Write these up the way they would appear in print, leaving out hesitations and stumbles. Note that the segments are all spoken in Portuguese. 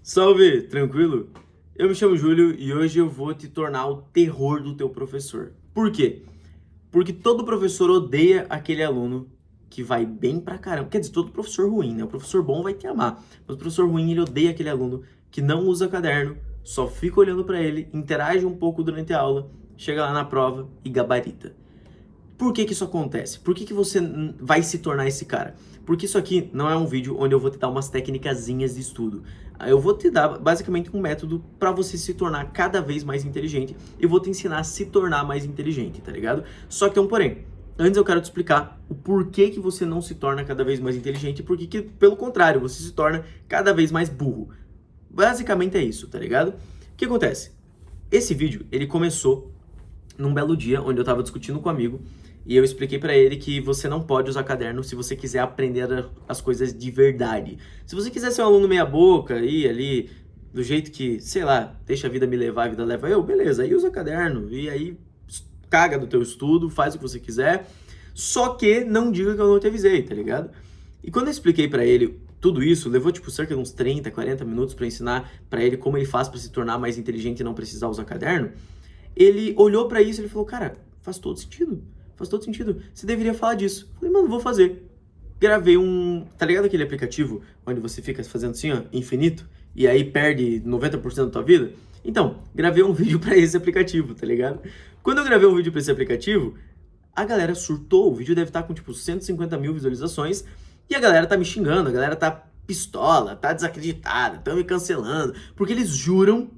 Salve, tranquilo? Eu me chamo Júlio e hoje eu vou te tornar o terror do teu professor. Por quê? Porque todo professor odeia aquele aluno que vai bem pra caramba. Quer dizer, todo professor ruim, né? O professor bom vai te amar, mas o professor ruim, ele odeia aquele aluno que não usa caderno, só fica olhando pra ele, interage um pouco durante a aula, chega lá na prova e gabarita. Por que que isso acontece? Por que que você vai se tornar esse cara? Porque isso aqui não é um vídeo onde eu vou te dar umas técnicazinhas de estudo. Eu vou te dar basicamente um método para você se tornar cada vez mais inteligente e vou te ensinar a se tornar mais inteligente, tá ligado? Só que tem um porém. Antes eu quero te explicar o porquê que você não se torna cada vez mais inteligente e porquê que, pelo contrário, você se torna cada vez mais burro. Basicamente é isso, tá ligado? O que acontece? Esse vídeo, ele começou num belo dia onde eu tava discutindo com um amigo e eu expliquei pra ele que você não pode usar caderno se você quiser aprender as coisas de verdade. Se você quiser ser um aluno meia boca e ali do jeito que, sei lá, deixa a vida me levar, a vida leva eu, beleza, aí usa caderno e aí caga do teu estudo, faz o que você quiser, só que não diga que eu não te avisei, tá ligado? E quando eu expliquei pra ele tudo isso, levou tipo cerca de uns 30, 40 minutos pra ensinar pra ele como ele faz pra se tornar mais inteligente e não precisar usar caderno. Ele olhou pra isso e ele falou, cara, faz todo sentido. Faz todo sentido. Você deveria falar disso. Falei, mano, vou fazer. Gravei um... Tá ligado aquele aplicativo onde você fica fazendo assim, ó, infinito? E aí perde 90% da tua vida? Então, gravei um vídeo pra esse aplicativo, tá ligado? Quando eu gravei um vídeo pra esse aplicativo, a galera surtou. O vídeo deve estar com, tipo, 150 mil visualizações. E a galera tá me xingando, a galera tá pistola, tá desacreditada, tão me cancelando. Porque eles juram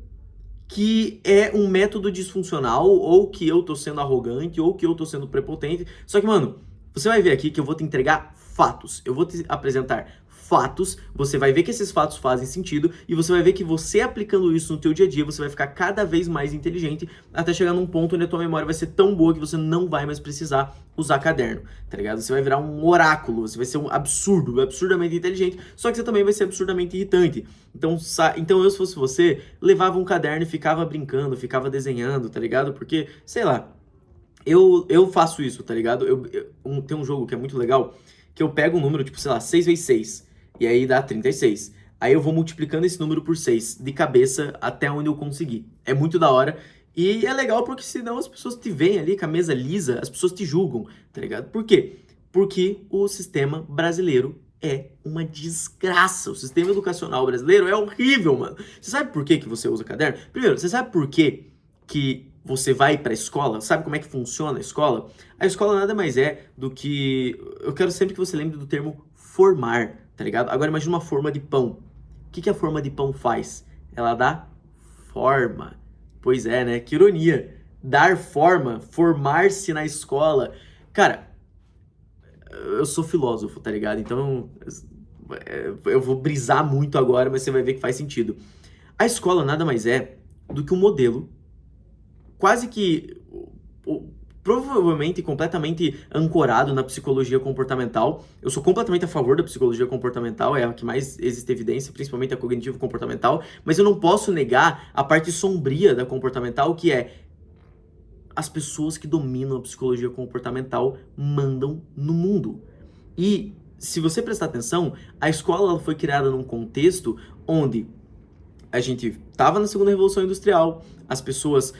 que é um método disfuncional, ou que eu tô sendo arrogante, ou que eu tô sendo prepotente. Só que, mano, você vai ver aqui que eu vou te entregar fatos. Eu vou te apresentar fatos, você vai ver que esses fatos fazem sentido, e você vai ver que você aplicando isso no teu dia a dia, você vai ficar cada vez mais inteligente, até chegar num ponto onde a tua memória vai ser tão boa que você não vai mais precisar usar caderno, tá ligado? Você vai virar um oráculo, você vai ser um absurdo, absurdamente inteligente, só que você também vai ser absurdamente irritante. Então eu, se fosse você, levava um caderno e ficava brincando, ficava desenhando, tá ligado? Porque, sei lá, eu faço isso, tá ligado? Tem um jogo que é muito legal, que eu pego um número, tipo, sei lá, 6 vezes 6, e aí dá 36. Aí eu vou multiplicando esse número por 6, de cabeça, até onde eu conseguir. É muito da hora. E é legal porque senão as pessoas te veem ali com a mesa lisa, as pessoas te julgam, tá ligado? Por quê? Porque o sistema brasileiro é uma desgraça. O sistema educacional brasileiro é horrível, mano. Você sabe por que que você usa caderno? Primeiro, você sabe por que que você vai pra escola? Sabe como é que funciona a escola? A escola nada mais é do que... Eu quero sempre que você lembre do termo formar, tá ligado? Agora imagina uma forma de pão. O que que a forma de pão faz? Ela dá forma. Pois é, né? Que ironia. Dar forma, formar-se na escola. Cara, eu sou filósofo, tá ligado? Então eu vou brisar muito agora, mas você vai ver que faz sentido. A escola nada mais é do que um modelo quase que provavelmente completamente ancorado na psicologia comportamental. Eu sou completamente a favor da psicologia comportamental, é a que mais existe evidência, principalmente a cognitivo comportamental, mas eu não posso negar a parte sombria da comportamental, que é as pessoas que dominam a psicologia comportamental mandam no mundo. E se você prestar atenção, a escola ela foi criada num contexto onde a gente estava na segunda revolução industrial, as pessoas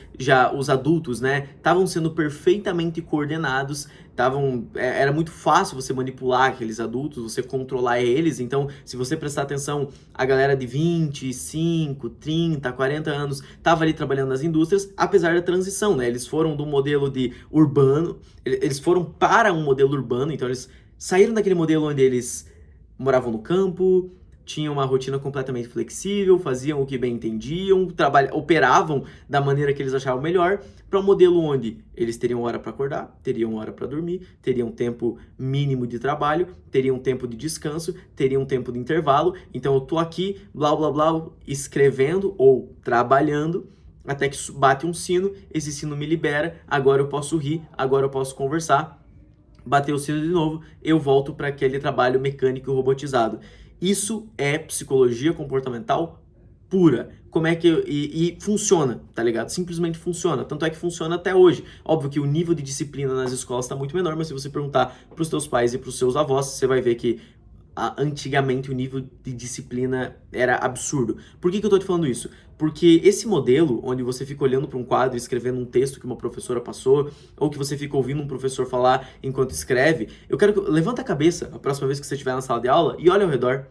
os adultos, né, estavam sendo perfeitamente coordenados, era muito fácil você manipular aqueles adultos, você controlar eles. Então, se você prestar atenção, a galera de 25, 30, 40 anos estava ali trabalhando nas indústrias, apesar da transição, né, eles foram do modelo de urbano, eles foram para um modelo urbano, então eles saíram daquele modelo onde eles moravam no campo, tinham uma rotina completamente flexível, faziam o que bem entendiam, operavam da maneira que eles achavam melhor, para um modelo onde eles teriam hora para acordar, teriam hora para dormir, teriam tempo mínimo de trabalho, teriam tempo de descanso, teriam tempo de intervalo. Então eu tô aqui, blá blá blá, escrevendo ou trabalhando, até que bate um sino, esse sino me libera, agora eu posso rir, agora eu posso conversar. Bateu o sino de novo, eu volto para aquele trabalho mecânico e robotizado. Isso é psicologia comportamental pura. Como é que... E funciona, tá ligado? Simplesmente funciona. Tanto é que funciona até hoje. Óbvio que o nível de disciplina nas escolas está muito menor, mas se você perguntar pros teus pais e pros seus avós, você vai ver que antigamente o nível de disciplina era absurdo. Por que eu tô te falando isso? Porque esse modelo, onde você fica olhando para um quadro e escrevendo um texto que uma professora passou, ou que você fica ouvindo um professor falar enquanto escreve, eu quero que levanta a cabeça a próxima vez que você estiver na sala de aula e olha ao redor.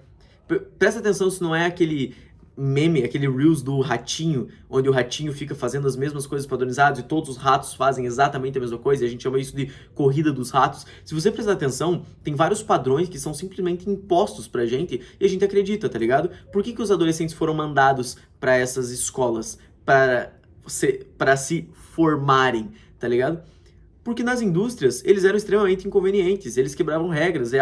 Presta atenção se não é aquele meme, aquele Reels do ratinho, onde o ratinho fica fazendo as mesmas coisas padronizadas e todos os ratos fazem exatamente a mesma coisa, e a gente chama isso de corrida dos ratos. Se você prestar atenção, tem vários padrões que são simplesmente impostos pra gente e a gente acredita, tá ligado? Por que os adolescentes foram mandados pra essas escolas? Para se formarem, tá ligado? Porque nas indústrias, eles eram extremamente inconvenientes, eles quebravam regras,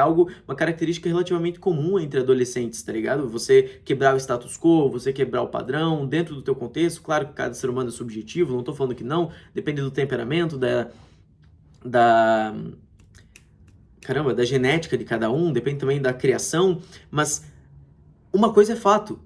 uma característica relativamente comum entre adolescentes, tá ligado? Você quebrar o status quo, você quebrar o padrão dentro do teu contexto, claro que cada ser humano é subjetivo, não tô falando que não, depende do temperamento, da da genética de cada um, depende também da criação, mas uma coisa é fato,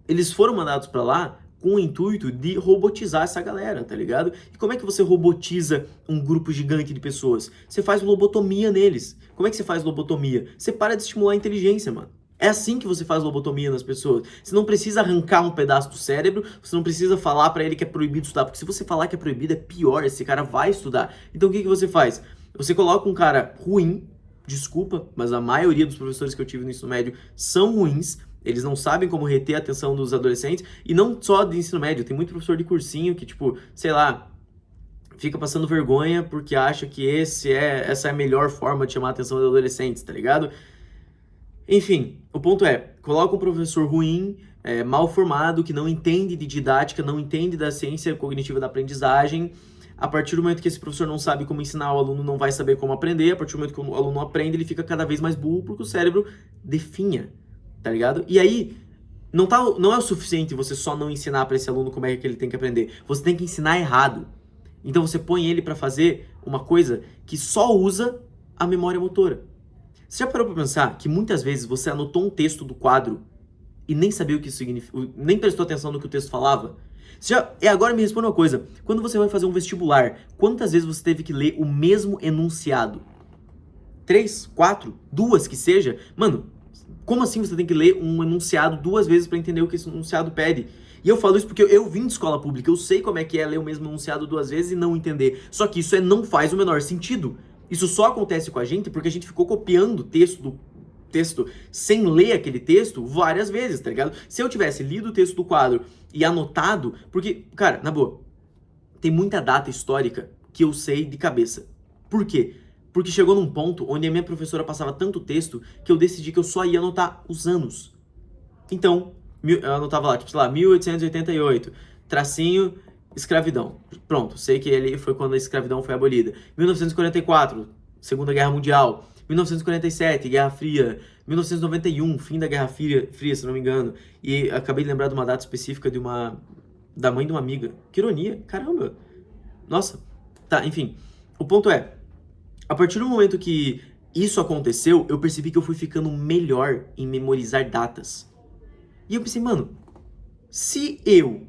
eles foram mandados pra lá com o intuito de robotizar essa galera, tá ligado? E como é que você robotiza um grupo gigante de pessoas? Você faz lobotomia neles. Como é que você faz lobotomia? Você para de estimular a inteligência, mano. É assim que você faz lobotomia nas pessoas. Você não precisa arrancar um pedaço do cérebro, você não precisa falar pra ele que é proibido estudar, porque se você falar que é proibido é pior, esse cara vai estudar. Então o que você faz? Você coloca um cara ruim, desculpa, mas a maioria dos professores que eu tive no ensino médio são ruins. Eles não sabem como reter a atenção dos adolescentes, e não só de ensino médio, tem muito professor de cursinho que, tipo, sei lá, fica passando vergonha porque acha que essa é a melhor forma de chamar a atenção dos adolescentes, tá ligado? Enfim, o ponto é, coloca um professor ruim, mal formado, que não entende de didática, não entende da ciência cognitiva da aprendizagem. A partir do momento que esse professor não sabe como ensinar, o aluno não vai saber como aprender. A partir do momento que o aluno aprende, ele fica cada vez mais burro porque o cérebro definha. Tá ligado? E aí, não é o suficiente você só não ensinar para esse aluno como é que ele tem que aprender. Você tem que ensinar errado. Então você põe ele para fazer uma coisa que só usa a memória motora. Você já parou para pensar que muitas vezes você anotou um texto do quadro e nem sabia o que isso significa, nem prestou atenção no que o texto falava? Agora me responda uma coisa. Quando você vai fazer um vestibular, quantas vezes você teve que ler o mesmo enunciado? 3, 4, 2 que seja? Mano, como assim você tem que ler um enunciado 2 vezes para entender o que esse enunciado pede? E eu falo isso porque eu vim de escola pública, eu sei como é que é ler o mesmo enunciado 2 vezes e não entender. Só que isso não faz o menor sentido. Isso só acontece com a gente porque a gente ficou copiando o texto sem ler aquele texto várias vezes, tá ligado? Se eu tivesse lido o texto do quadro e anotado, porque, cara, na boa, tem muita data histórica que eu sei de cabeça. Por quê? Porque chegou num ponto onde a minha professora passava tanto texto que eu decidi que eu só ia anotar os anos. Então, eu anotava lá, tipo, sei lá, 1888, tracinho, escravidão. Pronto, sei que ali foi quando a escravidão foi abolida. 1944, Segunda Guerra Mundial. 1947, Guerra Fria. 1991, fim da Guerra Fria, se não me engano. E acabei de lembrar de uma data específica da mãe de uma amiga. Que ironia, caramba. Nossa, tá, enfim. O ponto é, a partir do momento que isso aconteceu, eu percebi que eu fui ficando melhor em memorizar datas. E eu pensei, mano, se eu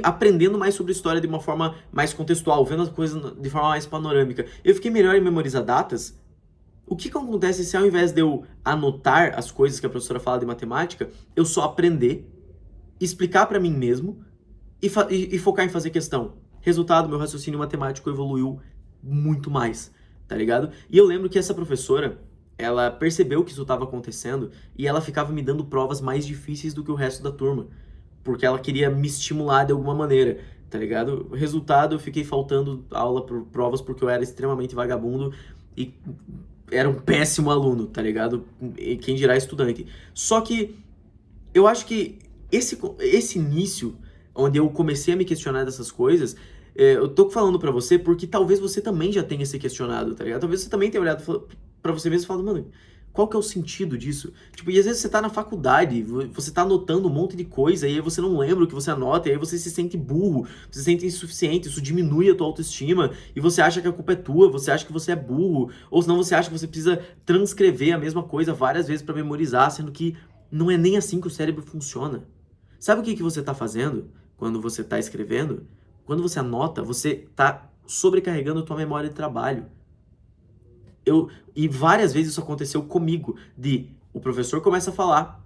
aprendendo mais sobre história de uma forma mais contextual, vendo as coisas de forma mais panorâmica, eu fiquei melhor em memorizar datas, o que acontece se ao invés de eu anotar as coisas que a professora fala de matemática, eu só aprender, explicar pra mim mesmo e focar em fazer questão? Resultado, meu raciocínio matemático evoluiu muito mais, tá ligado? E eu lembro que essa professora, ela percebeu que isso estava acontecendo e ela ficava me dando provas mais difíceis do que o resto da turma, porque ela queria me estimular de alguma maneira, tá ligado? Resultado, eu fiquei faltando aula por provas porque eu era extremamente vagabundo e era um péssimo aluno, tá ligado? E quem dirá estudante. Só que eu acho que esse início, onde eu comecei a me questionar dessas coisas, eu tô falando pra você porque talvez você também já tenha se questionado, tá ligado? Talvez você também tenha olhado pra você mesmo e falado, mano, qual que é o sentido disso? Tipo, e às vezes você tá na faculdade, você tá anotando um monte de coisa e aí você não lembra o que você anota, e aí você se sente burro, você se sente insuficiente, isso diminui a tua autoestima e você acha que a culpa é tua, você acha que você é burro, ou senão você acha que você precisa transcrever a mesma coisa várias vezes pra memorizar, sendo que não é nem assim que o cérebro funciona. Sabe o que você tá fazendo quando você tá escrevendo? Quando você anota, você tá sobrecarregando a tua memória de trabalho. E várias vezes isso aconteceu comigo, de O professor começa a falar,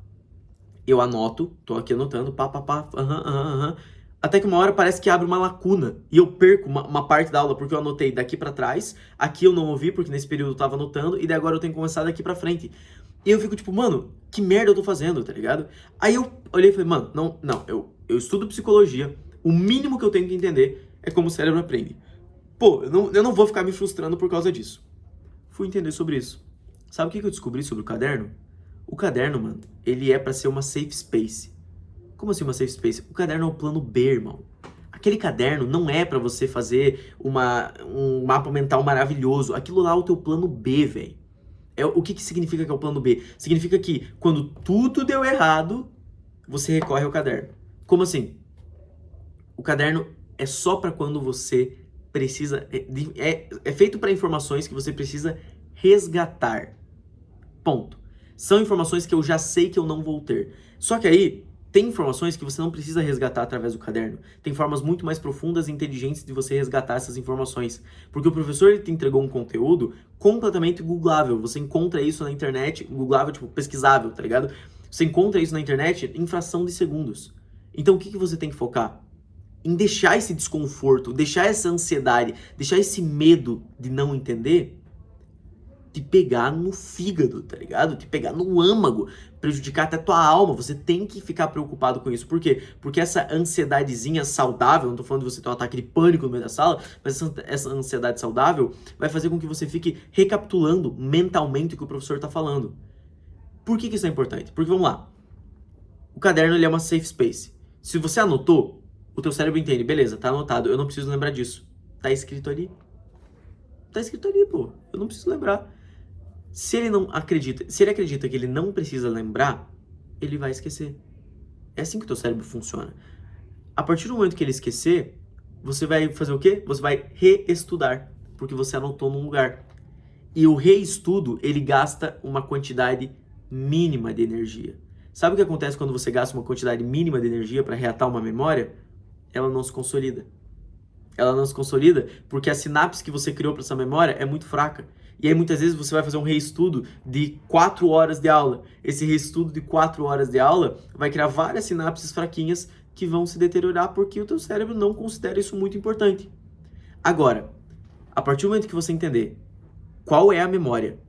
eu anoto, tô aqui anotando, pá, aham. Até que uma hora parece que abre uma lacuna e eu perco uma parte da aula porque eu anotei daqui pra trás, aqui eu não ouvi porque nesse período eu tava anotando e daí agora eu tenho que começar daqui pra frente. E eu fico tipo, mano, que merda eu tô fazendo, tá ligado? Aí eu olhei e falei, mano, não, eu estudo psicologia, o mínimo que eu tenho que entender é como o cérebro aprende. Pô, eu não vou ficar me frustrando por causa disso. Fui entender sobre isso. Sabe o que eu descobri sobre o caderno? O caderno, mano, ele é pra ser uma safe space. Como assim uma safe space? O caderno é o plano B, irmão. Aquele caderno não é pra você fazer um mapa mental maravilhoso. Aquilo lá é o teu plano B, velho. O que significa que é o plano B? Significa que quando tudo deu errado, você recorre ao caderno. Como assim? O caderno é só pra quando você precisa... É feito pra informações que você precisa resgatar. Ponto. São informações que eu já sei que eu não vou ter. Só que aí, tem informações que você não precisa resgatar através do caderno. Tem formas muito mais profundas e inteligentes de você resgatar essas informações. Porque o professor ele te entregou um conteúdo completamente googlável. Você encontra isso na internet, googlável, tipo, pesquisável, tá ligado? Você encontra isso na internet em fração de segundos. Então, o que você tem que focar? Em deixar esse desconforto, deixar essa ansiedade, deixar esse medo de não entender te pegar no fígado, tá ligado? Te pegar no âmago, prejudicar até tua alma. Você tem que ficar preocupado com isso. Por quê? Porque essa ansiedadezinha saudável, não tô falando de você ter um ataque de pânico no meio da sala, mas essa ansiedade saudável vai fazer com que você fique recapitulando mentalmente o que o professor tá falando. Por que isso é importante? Porque, vamos lá, o caderno ele é uma safe space. Se você anotou, o teu cérebro entende, beleza, tá anotado, eu não preciso lembrar disso. Tá escrito ali. Tá escrito ali, pô. Eu não preciso lembrar. Se ele acredita que ele não precisa lembrar, ele vai esquecer. É assim que o teu cérebro funciona. A partir do momento que ele esquecer, você vai fazer o quê? Você vai reestudar, porque você anotou num lugar. E o reestudo, ele gasta uma quantidade mínima de energia. Sabe o que acontece quando você gasta uma quantidade mínima de energia para reatar uma memória? Ela não se consolida. Ela não se consolida porque a sinapse que você criou para essa memória é muito fraca. E aí muitas vezes você vai fazer um reestudo de 4 horas de aula. Esse reestudo de 4 horas de aula vai criar várias sinapses fraquinhas que vão se deteriorar porque o teu cérebro não considera isso muito importante. Agora, a partir do momento que você entender qual é a memória,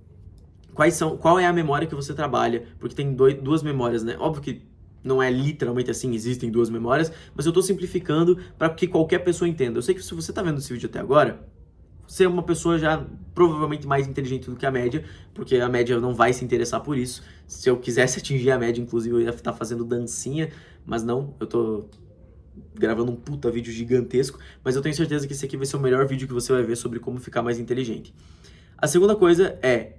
qual é a memória que você trabalha, porque tem duas memórias, né? Óbvio que não é literalmente assim, existem duas memórias, mas eu tô simplificando para que qualquer pessoa entenda. Eu sei que se você tá vendo esse vídeo até agora, você é uma pessoa já provavelmente mais inteligente do que a média, porque a média não vai se interessar por isso. Se eu quisesse atingir a média, inclusive, eu ia estar fazendo dancinha, mas não, eu tô gravando um puta vídeo gigantesco, mas eu tenho certeza que esse aqui vai ser o melhor vídeo que você vai ver sobre como ficar mais inteligente. A segunda coisa é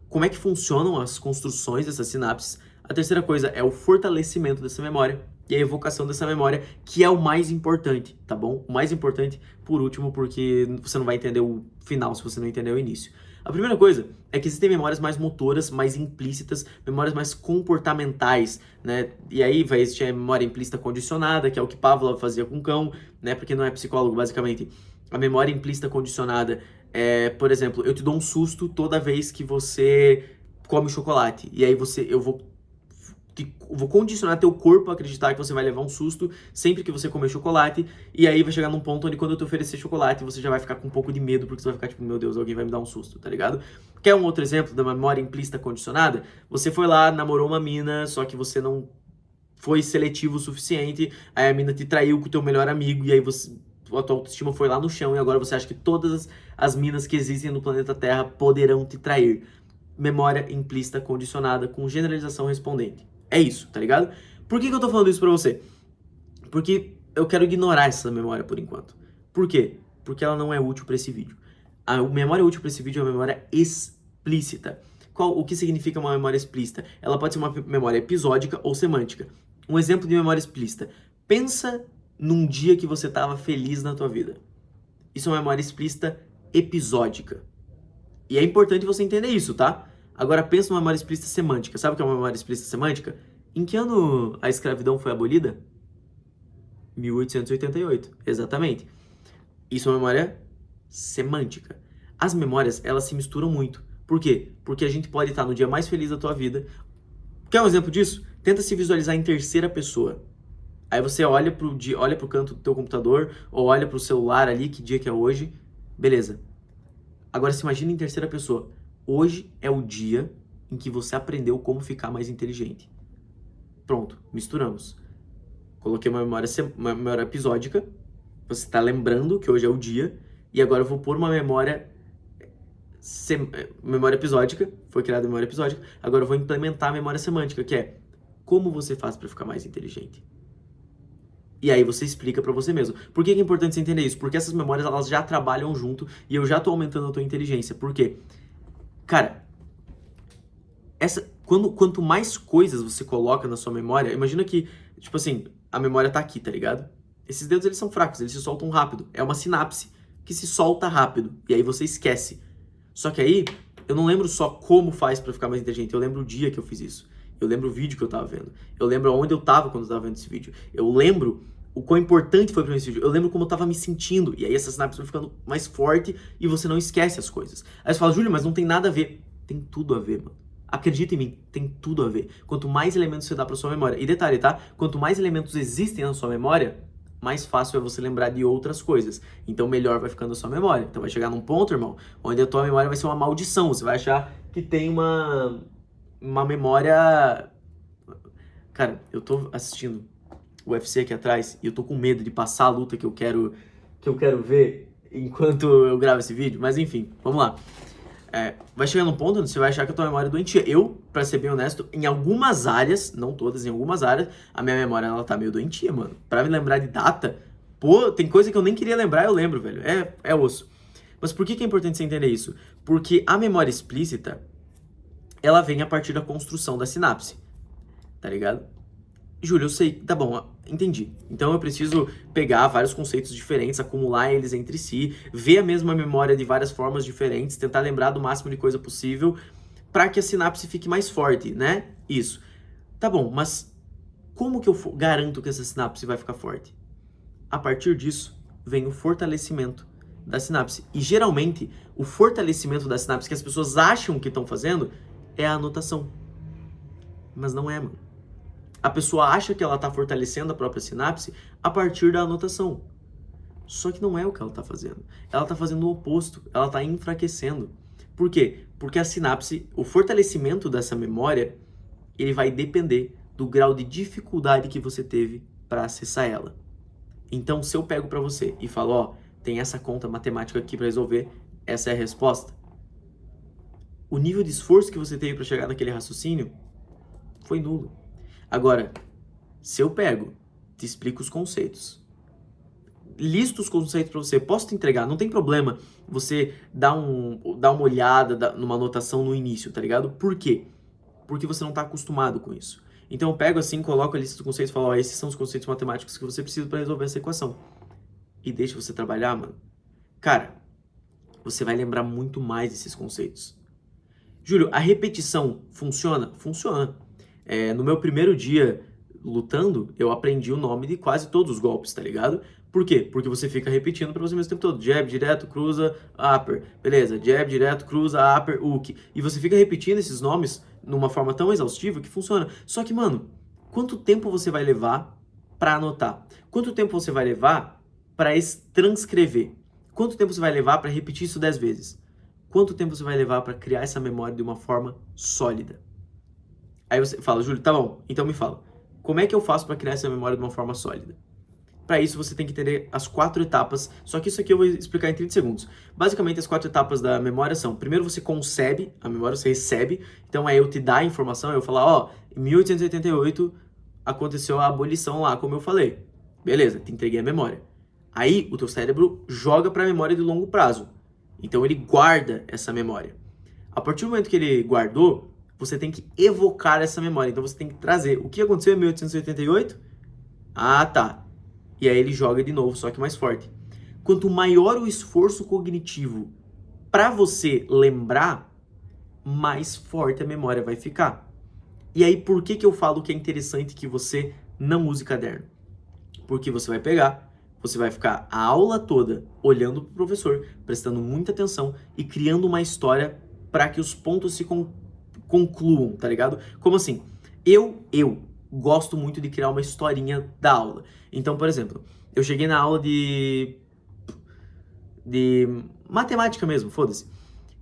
como é que funcionam as construções dessas sinapses. A terceira coisa é o fortalecimento dessa memória e a evocação dessa memória, que é o mais importante, tá bom? O mais importante, por último, porque você não vai entender o final se você não entender o início. A primeira coisa é que existem memórias mais motoras, mais implícitas, memórias mais comportamentais, né? E aí vai existir a memória implícita condicionada, que é o que Pavlov fazia com o cão, né? Porque não é psicólogo, basicamente. A memória implícita condicionada é, por exemplo, eu te dou um susto toda vez que você come chocolate. E aí eu vou condicionar teu corpo a acreditar que você vai levar um susto sempre que você comer chocolate. E aí vai chegar num ponto onde quando eu te oferecer chocolate, você já vai ficar com um pouco de medo, porque você vai ficar tipo, meu Deus, alguém vai me dar um susto, tá ligado? Quer um outro exemplo da memória implícita condicionada? Você foi lá, namorou uma mina, só que você não foi seletivo o suficiente, aí a mina te traiu com o teu melhor amigo, e aí a tua autoestima foi lá no chão, e agora você acha que todas as minas que existem no planeta Terra poderão te trair. Memória implícita condicionada com generalização respondente. É isso, tá ligado? Por que eu tô falando isso pra você? Porque eu quero ignorar essa memória por enquanto. Por quê? Porque ela não é útil pra esse vídeo. A memória útil pra esse vídeo é uma memória explícita. O que significa uma memória explícita? Ela pode ser uma memória episódica ou semântica. Um exemplo de memória explícita. Pensa num dia que você estava feliz na tua vida. Isso é uma memória explícita episódica. E é importante você entender isso, tá? Agora pensa numa memória explícita semântica. Sabe o que é uma memória explícita semântica? Em que ano a escravidão foi abolida? 1888, exatamente. Isso é uma memória semântica. As memórias, elas se misturam muito. Por quê? Porque a gente pode estar no dia mais feliz da tua vida. Quer um exemplo disso? Tenta se visualizar em terceira pessoa. Aí você olha pro canto do teu computador, ou olha pro celular ali, que dia que é hoje. Beleza. Agora se imagina em terceira pessoa. Hoje é o dia em que você aprendeu como ficar mais inteligente. Pronto, misturamos. Coloquei uma memória episódica. Você está lembrando que hoje é o dia. E agora eu vou pôr uma memória episódica. Foi criada a memória episódica. Agora eu vou implementar a memória semântica, que é como você faz para ficar mais inteligente. E aí você explica pra você mesmo. Por que é importante você entender isso? Porque essas memórias, elas já trabalham junto e eu já tô aumentando a tua inteligência. Por quê? Cara, quanto mais coisas você coloca na sua memória, imagina que, tipo assim, a memória tá aqui, tá ligado? Esses dedos, eles são fracos, eles se soltam rápido. É uma sinapse que se solta rápido. E aí você esquece. Só que aí, eu não lembro só como faz pra ficar mais inteligente. Eu lembro o dia que eu fiz isso. Eu lembro o vídeo que eu tava vendo. Eu lembro onde eu tava quando eu tava vendo esse vídeo. Eu lembro o quão importante foi pra mim esse vídeo. Eu lembro como eu tava me sentindo. E aí essas sinapses vão ficando mais forte e você não esquece as coisas. Aí você fala, Júlio, mas não tem nada a ver. Tem tudo a ver, mano. Acredita em mim, tem tudo a ver. Quanto mais elementos você dá pra sua memória. E detalhe, tá? Quanto mais elementos existem na sua memória, mais fácil é você lembrar de outras coisas. Então melhor vai ficando a sua memória. Então vai chegar num ponto, irmão, onde a tua memória vai ser uma maldição. Você vai achar que tem uma memória... Cara, eu tô assistindo o UFC aqui atrás e eu tô com medo de passar a luta que eu quero ver enquanto eu gravo esse vídeo. Mas enfim, vamos lá. Vai chegar num ponto onde você vai achar que a tua memória é doentia. Eu, pra ser bem honesto, em algumas áreas, não todas, em algumas áreas, a minha memória, ela tá meio doentia, mano. Pra me lembrar de data, pô, tem coisa que eu nem queria lembrar, eu lembro, velho. É osso. Mas por que é importante você entender isso? Porque a memória explícita, ela vem a partir da construção da sinapse. Tá ligado? Júlio, eu sei, tá bom, entendi. Então eu preciso pegar vários conceitos diferentes, acumular eles entre si, ver a mesma memória de várias formas diferentes, tentar lembrar do máximo de coisa possível para que a sinapse fique mais forte, né? Isso. Tá bom, mas como que eu garanto que essa sinapse vai ficar forte? A partir disso, vem o fortalecimento da sinapse. E geralmente, o fortalecimento da sinapse que as pessoas acham que estão fazendo é a anotação. Mas não é, mano. A pessoa acha que ela está fortalecendo a própria sinapse a partir da anotação. Só que não é o que ela está fazendo. Ela está fazendo o oposto. Ela está enfraquecendo. Por quê? Porque a sinapse, o fortalecimento dessa memória, ele vai depender do grau de dificuldade que você teve para acessar ela. Então, se eu pego para você e falo, ó, tem essa conta matemática aqui para resolver, essa é a resposta. O nível de esforço que você teve para chegar naquele raciocínio foi nulo. Agora, se eu pego, te explico os conceitos, listo os conceitos para você, posso te entregar, não tem problema você dar uma olhada numa anotação no início, tá ligado? Por quê? Porque você não tá acostumado com isso. Então eu pego assim, coloco a lista dos conceitos e falo, ó, esses são os conceitos matemáticos que você precisa para resolver essa equação. E deixa você trabalhar, mano. Cara, você vai lembrar muito mais desses conceitos. Júlio, a repetição funciona? Funciona. No meu primeiro dia lutando, eu aprendi o nome de quase todos os golpes, tá ligado? Por quê? Porque você fica repetindo pra você mesmo o tempo todo. Jab, direto, cruza, upper. Beleza, jab, direto, cruza, upper, hook. E você fica repetindo esses nomes numa forma tão exaustiva que funciona. Só que, mano, quanto tempo você vai levar pra anotar? Quanto tempo você vai levar pra transcrever? Quanto tempo você vai levar pra repetir isso 10 vezes? Quanto tempo você vai levar pra criar essa memória de uma forma sólida? Aí você fala, Júlio, tá bom, então me fala, como é que eu faço para criar essa memória de uma forma sólida? Para isso você tem que entender as 4 etapas, só que isso aqui eu vou explicar em 30 segundos. Basicamente as 4 etapas da memória são, primeiro você concebe a memória, você recebe, então é eu te dar a informação, eu falar, ó, em 1888 aconteceu a abolição lá, como eu falei. Beleza, te entreguei a memória. Aí o teu cérebro joga para a memória de longo prazo, então ele guarda essa memória. A partir do momento que ele guardou, você tem que evocar essa memória. Então você tem que trazer o que aconteceu em 1888? Ah, tá. E aí ele joga de novo, só que mais forte. Quanto maior o esforço cognitivo para você lembrar, mais forte a memória vai ficar. E aí por que eu falo que é interessante que você não use caderno? Porque você vai pegar, você vai ficar a aula toda olhando pro professor, prestando muita atenção e criando uma história para que os pontos se concluam, tá ligado? Como assim? Eu gosto muito de criar uma historinha da aula. Então, por exemplo, eu cheguei na aula de matemática mesmo, foda-se.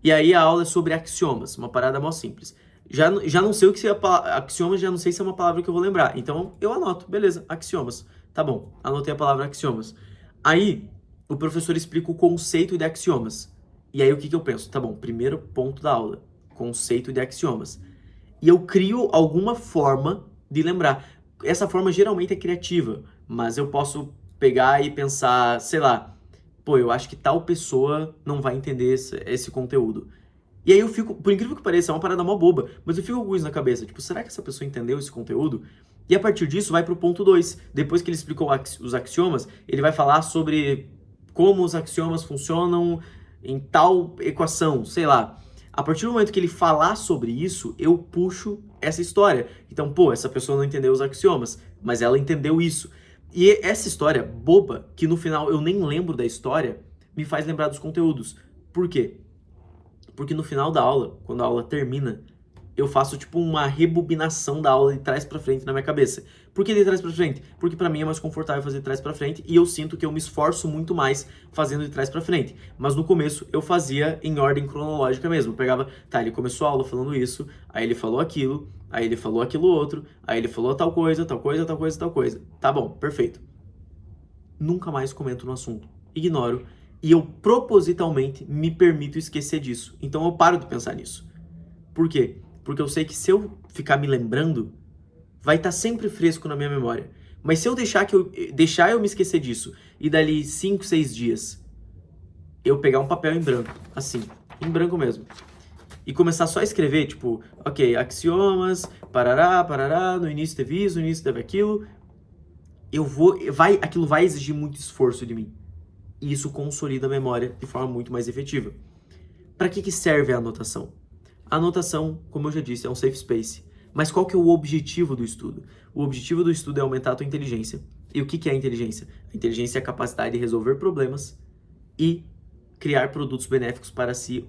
E aí a aula é sobre axiomas, uma parada mó simples. Já não sei o que é axiomas, já não sei se é uma palavra que eu vou lembrar. Então eu anoto, beleza, axiomas. Tá bom, anotei a palavra axiomas. Aí o professor explica o conceito de axiomas. E aí o que eu penso? Tá bom, primeiro ponto da aula, conceito de axiomas. E eu crio alguma forma de lembrar. Essa forma geralmente é criativa, mas eu posso pegar e pensar, sei lá, pô, eu acho que tal pessoa não vai entender esse conteúdo. E aí eu fico, por incrível que pareça, é uma parada mó boba, mas eu fico com isso na cabeça, tipo, será que essa pessoa entendeu esse conteúdo? E a partir disso vai pro ponto 2. Depois que ele explicou os axiomas, ele vai falar sobre como os axiomas funcionam em tal equação, sei lá. A partir do momento que ele falar sobre isso, eu puxo essa história. Então, pô, essa pessoa não entendeu os axiomas, mas ela entendeu isso. E essa história boba, que no final eu nem lembro da história, me faz lembrar dos conteúdos. Por quê? Porque no final da aula, quando a aula termina, eu faço tipo uma rebobinação da aula de trás pra frente na minha cabeça. Por que de trás pra frente? Porque pra mim é mais confortável fazer de trás pra frente e eu sinto que eu me esforço muito mais fazendo de trás pra frente. Mas no começo eu fazia em ordem cronológica mesmo. Eu pegava, tá, ele começou a aula falando isso, aí ele falou aquilo, aí ele falou aquilo outro, aí ele falou tal coisa, tal coisa, tal coisa, tal coisa. Tá bom, perfeito. Nunca mais comento no assunto. Ignoro. E eu propositalmente me permito esquecer disso. Então eu paro de pensar nisso. Por quê? Porque eu sei que se eu ficar me lembrando, vai estar sempre fresco na minha memória. Mas se eu deixar eu me esquecer disso, e dali 5, 6 dias, eu pegar um papel em branco, assim, em branco mesmo, e começar só a escrever, tipo, ok, axiomas, parará, parará, no início teve isso, no início teve aquilo, aquilo vai exigir muito esforço de mim. E isso consolida a memória de forma muito mais efetiva. Para que serve a anotação? A anotação, como eu já disse, é um safe space. Mas qual que é o objetivo do estudo? O objetivo do estudo é aumentar a tua inteligência. E o que é a inteligência? A inteligência é a capacidade de resolver problemas e criar produtos benéficos para si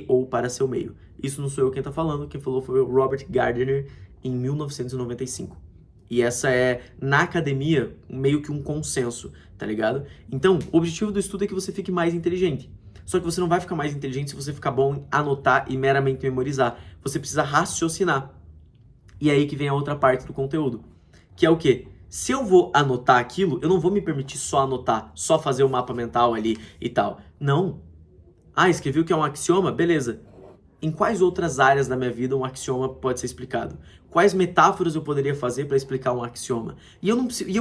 ou para seu meio. Isso não sou eu quem está falando, quem falou foi o Robert Gardner em 1995. E essa é, na academia, meio que um consenso, tá ligado? Então, o objetivo do estudo é que você fique mais inteligente. Só que você não vai ficar mais inteligente se você ficar bom em anotar e meramente memorizar. Você precisa raciocinar. E é aí que vem a outra parte do conteúdo. Que é o quê? Se eu vou anotar aquilo, eu não vou me permitir só anotar, só fazer o mapa mental ali e tal. Não. Ah, escrevi o que é um axioma? Beleza. Em quais outras áreas da minha vida um axioma pode ser explicado? Quais metáforas eu poderia fazer para explicar um axioma?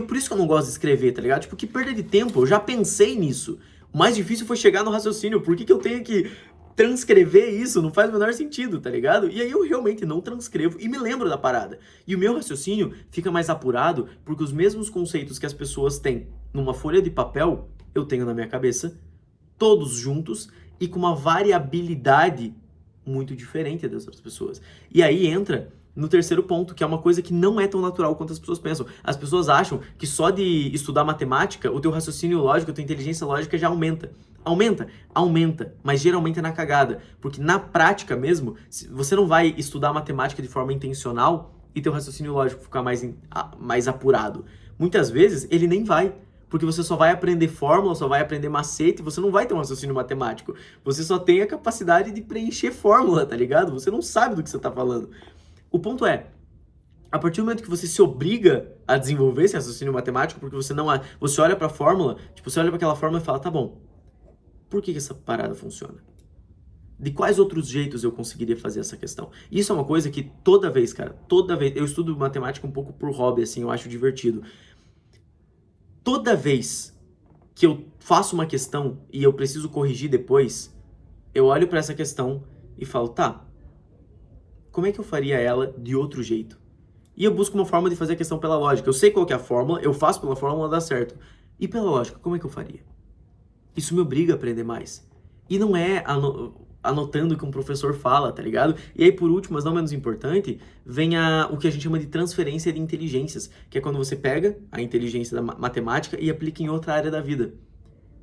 Por isso que eu não gosto de escrever, tá ligado? Tipo, que perda de tempo, eu já pensei nisso. O mais difícil foi chegar no raciocínio. Por que eu tenho que transcrever isso? Não faz o menor sentido, tá ligado? E aí eu realmente não transcrevo e me lembro da parada. E o meu raciocínio fica mais apurado porque os mesmos conceitos que as pessoas têm numa folha de papel, eu tenho na minha cabeça, todos juntos e com uma variabilidade muito diferente das outras pessoas. E aí entra no terceiro ponto, que é uma coisa que não é tão natural quanto as pessoas pensam. As pessoas acham que só de estudar matemática, o teu raciocínio lógico, a tua inteligência lógica já aumenta. Aumenta, mas geralmente é na cagada. Porque na prática mesmo, você não vai estudar matemática de forma intencional e teu raciocínio lógico ficar mais apurado. Muitas vezes ele nem vai. Porque você só vai aprender fórmula, só vai aprender macete, você não vai ter um raciocínio matemático. Você só tem a capacidade de preencher fórmula, tá ligado? Você não sabe do que você tá falando. O ponto é, a partir do momento que você se obriga a desenvolver esse raciocínio matemático, porque você olha pra fórmula, tipo, você olha pra aquela fórmula e fala, tá bom, por que essa parada funciona? De quais outros jeitos eu conseguiria fazer essa questão? Isso é uma coisa que toda vez, eu estudo matemática um pouco por hobby, assim, eu acho divertido. Toda vez que eu faço uma questão e eu preciso corrigir depois, eu olho pra essa questão e falo, tá, como é que eu faria ela de outro jeito? E eu busco uma forma de fazer a questão pela lógica. Eu sei qual que é a fórmula, eu faço pela fórmula, dá certo. E pela lógica, como é que eu faria? Isso me obriga a aprender mais. E não é anotando o que um professor fala, tá ligado? E aí, por último, mas não menos importante, vem o que a gente chama de transferência de inteligências, que é quando você pega a inteligência da matemática e aplica em outra área da vida.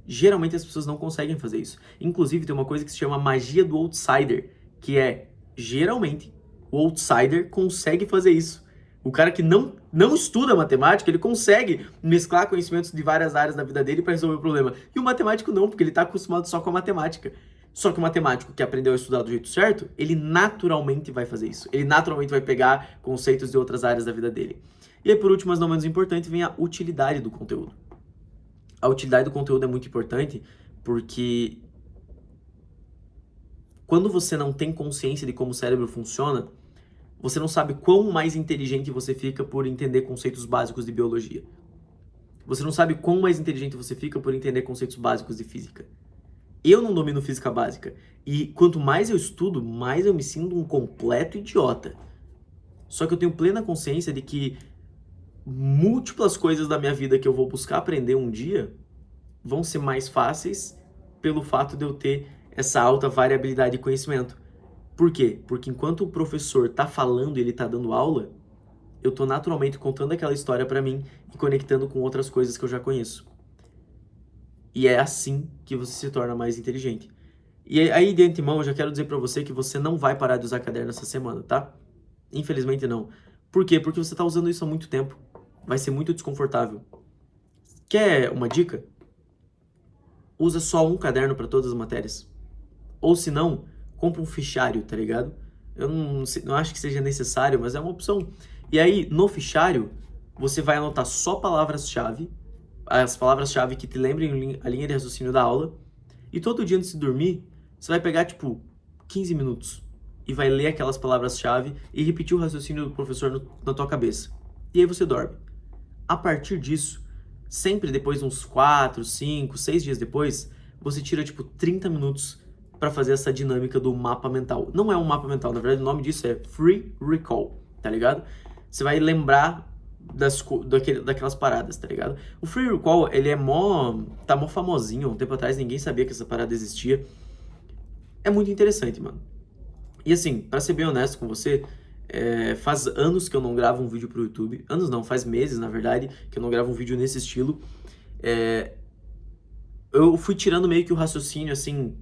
Geralmente as pessoas não conseguem fazer isso. Inclusive, tem uma coisa que se chama magia do outsider, que é, geralmente, o outsider consegue fazer isso. O cara que não estuda matemática, ele consegue mesclar conhecimentos de várias áreas da vida dele para resolver o problema. E o matemático não, porque ele está acostumado só com a matemática. Só que o matemático que aprendeu a estudar do jeito certo, ele naturalmente vai fazer isso. Ele naturalmente vai pegar conceitos de outras áreas da vida dele. E aí, por último, mas não menos importante, vem a utilidade do conteúdo. A utilidade do conteúdo é muito importante porque quando você não tem consciência de como o cérebro funciona, você não sabe quão mais inteligente você fica por entender conceitos básicos de biologia. Você não sabe quão mais inteligente você fica por entender conceitos básicos de física. Eu não domino física básica. E quanto mais eu estudo, mais eu me sinto um completo idiota. Só que eu tenho plena consciência de que múltiplas coisas da minha vida que eu vou buscar aprender um dia vão ser mais fáceis pelo fato de eu ter essa alta variabilidade de conhecimento. Por quê? Porque enquanto o professor tá falando e ele tá dando aula, eu tô naturalmente contando aquela história para mim e conectando com outras coisas que eu já conheço. E é assim que você se torna mais inteligente. E aí, de antemão, eu já quero dizer para você que você não vai parar de usar caderno essa semana, tá? Infelizmente não. Por quê? Porque você tá usando isso há muito tempo. Vai ser muito desconfortável. Quer uma dica? Usa só um caderno para todas as matérias. Ou se não, compra um fichário, tá ligado? Eu não acho que seja necessário, mas é uma opção. E aí, no fichário, você vai anotar só palavras-chave, as palavras-chave que te lembrem a linha de raciocínio da aula, e todo dia antes de dormir, você vai pegar, 15 minutos e vai ler aquelas palavras-chave e repetir o raciocínio do professor na tua cabeça. E aí você dorme. A partir disso, sempre depois de uns 4, 5, 6 dias depois, você tira, 30 minutos para fazer essa dinâmica do mapa mental. Não é um mapa mental, na verdade o nome disso é Free Recall, tá ligado? Você vai lembrar daquelas paradas, tá ligado? O Free Recall, ele tá mó famosinho, um tempo atrás ninguém sabia que essa parada existia. É muito interessante, mano. E assim, pra ser bem honesto com você, faz anos que eu não gravo um vídeo pro YouTube. Anos não, faz meses, na verdade, que eu não gravo um vídeo nesse estilo. Eu fui tirando meio que o raciocínio, assim,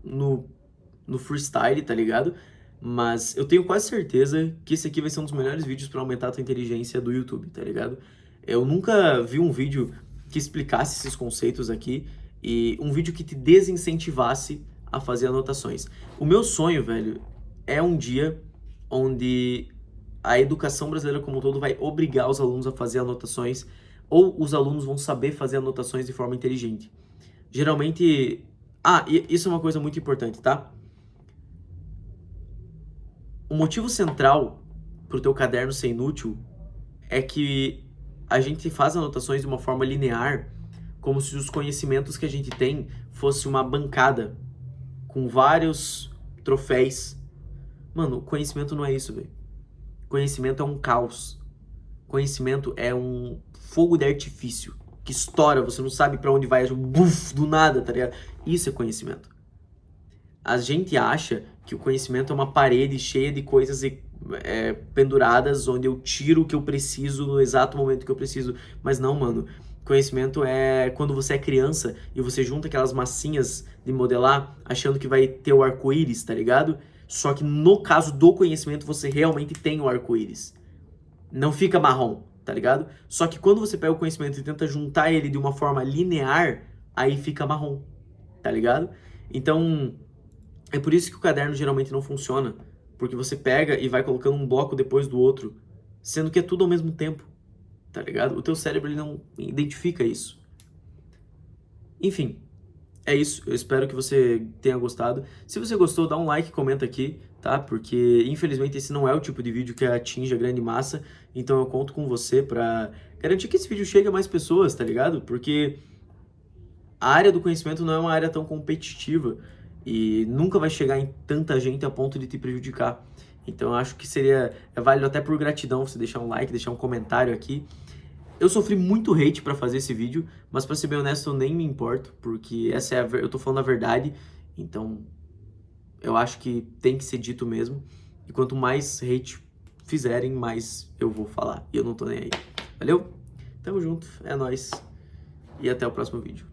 no freestyle, tá ligado? Mas eu tenho quase certeza que esse aqui vai ser um dos melhores vídeos pra aumentar a tua inteligência do YouTube, tá ligado? Eu nunca vi um vídeo que explicasse esses conceitos aqui e um vídeo que te desincentivasse a fazer anotações. O meu sonho, velho, é um dia onde a educação brasileira como um todo vai obrigar os alunos a fazer anotações ou os alunos vão saber fazer anotações de forma inteligente. Geralmente... e isso é uma coisa muito importante, tá? O motivo central pro teu caderno ser inútil é que a gente faz anotações de uma forma linear, como se os conhecimentos que a gente tem fosse uma bancada com vários troféus. Mano, conhecimento não é isso, velho. Conhecimento é um caos. Conhecimento é um fogo de artifício que estoura, você não sabe pra onde vai, buf, do nada, tá ligado? Isso é conhecimento. A gente acha que o conhecimento é uma parede cheia de coisas penduradas, onde eu tiro o que eu preciso no exato momento que eu preciso. Mas não, mano. Conhecimento é quando você é criança e você junta aquelas massinhas de modelar achando que vai ter o arco-íris, tá ligado? Só que no caso do conhecimento você realmente tem o arco-íris. Não fica marrom, tá ligado? Só que quando você pega o conhecimento e tenta juntar ele de uma forma linear, aí fica marrom, tá ligado? Então, é por isso que o caderno geralmente não funciona. Porque você pega e vai colocando um bloco depois do outro, sendo que é tudo ao mesmo tempo, tá ligado? O teu cérebro ele não identifica isso. Enfim, é isso. Eu espero que você tenha gostado. Se você gostou, dá um like, comenta aqui, tá? Porque, infelizmente, esse não é o tipo de vídeo que atinge a grande massa. Então eu conto com você pra garantir que esse vídeo chegue a mais pessoas, tá ligado? Porque a área do conhecimento não é uma área tão competitiva e nunca vai chegar em tanta gente a ponto de te prejudicar. Então eu acho que é válido até por gratidão você deixar um like, deixar um comentário aqui. Eu sofri muito hate pra fazer esse vídeo, mas pra ser bem honesto eu nem me importo, porque eu tô falando a verdade, então eu acho que tem que ser dito mesmo. E quanto mais hate fizerem, mais eu vou falar. E eu não tô nem aí. Valeu? Tamo junto, é nóis. E até o próximo vídeo.